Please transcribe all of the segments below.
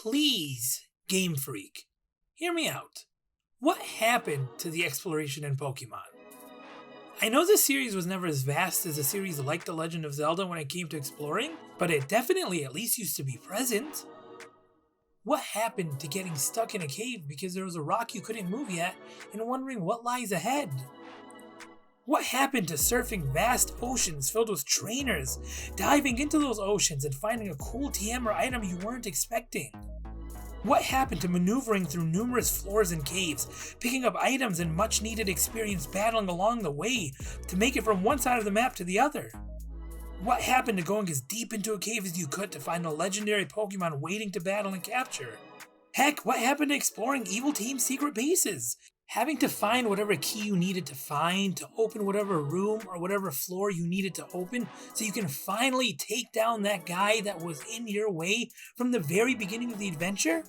Please, Game Freak, hear me out. What happened to the exploration in Pokemon? I know this series was never as vast as a series like The Legend of Zelda when it came to exploring, but it definitely at least used to be present. What happened to getting stuck in a cave because there was a rock you couldn't move yet and wondering what lies ahead? What happened to surfing vast oceans filled with trainers, diving into those oceans and finding a cool TM or item you weren't expecting? What happened to maneuvering through numerous floors and caves, picking up items and much needed experience battling along the way to make it from one side of the map to the other? What happened to going as deep into a cave as you could to find a legendary Pokemon waiting to battle and capture? Heck, what happened to exploring Evil Team's secret bases? Having to find whatever key you needed to find to open whatever room or whatever floor you needed to open so you can finally take down that guy that was in your way from the very beginning of the adventure?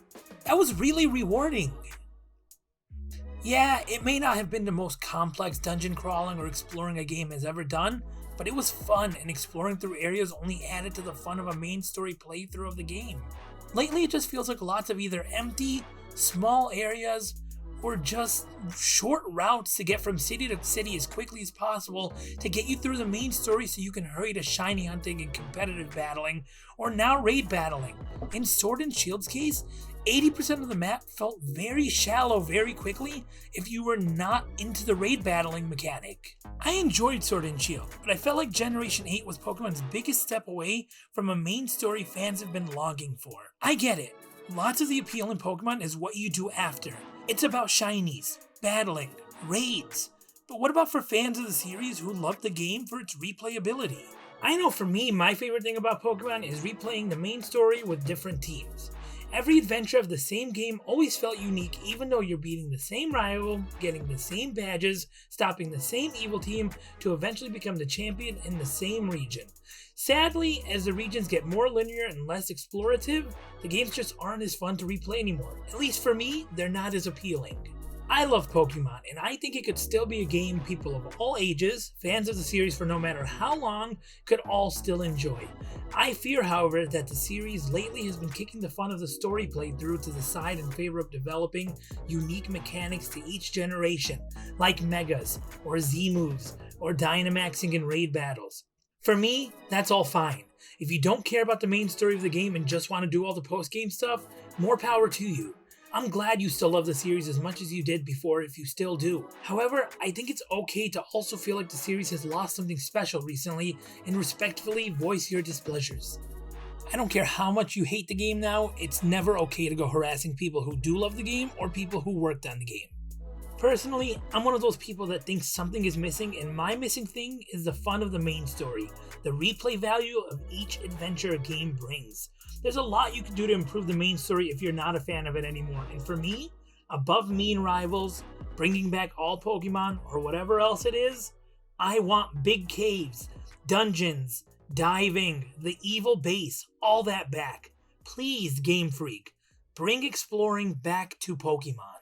That was really rewarding. Yeah, it may not have been the most complex dungeon crawling or exploring a game has ever done, but it was fun, and exploring through areas only added to the fun of a main story playthrough of the game. Lately, it just feels like lots of either empty, small areas, or just short routes to get from city to city as quickly as possible to get you through the main story so you can hurry to shiny hunting and competitive battling, or now raid battling. In Sword and Shield's case, 80% of the map felt very shallow very quickly if you were not into the raid battling mechanic. I enjoyed Sword and Shield, but I felt like Generation 8 was Pokemon's biggest step away from a main story fans have been longing for. I get it. Lots of the appeal in Pokemon is what you do after. It's about shinies, battling, raids. But what about for fans of the series who love the game for its replayability? I know for me, my favorite thing about Pokemon is replaying the main story with different teams. Every adventure of the same game always felt unique, even though you're beating the same rival, getting the same badges, stopping the same evil team to eventually become the champion in the same region. Sadly, as the regions get more linear and less explorative, the games just aren't as fun to replay anymore. At least for me, they're not as appealing. I love Pokemon, and I think it could still be a game people of all ages, fans of the series for no matter how long, could all still enjoy. I fear, however, that the series lately has been kicking the fun of the story playthrough to the side in favor of developing unique mechanics to each generation, like Megas, or Z-moves, or Dynamaxing in raid battles. For me, that's all fine. If you don't care about the main story of the game and just want to do all the post-game stuff, more power to you. I'm glad you still love the series as much as you did before if you still do. However, I think it's okay to also feel like the series has lost something special recently and respectfully voice your displeasures. I don't care how much you hate the game now, it's never okay to go harassing people who do love the game or people who worked on the game. Personally, I'm one of those people that thinks something is missing, and my missing thing is the fun of the main story, the replay value of each adventure a game brings. There's a lot you can do to improve the main story if you're not a fan of it anymore, and for me, above mean rivals, bringing back all Pokemon, or whatever else it is, I want big caves, dungeons, diving, the evil base, all that back. Please, Game Freak, bring exploring back to Pokemon.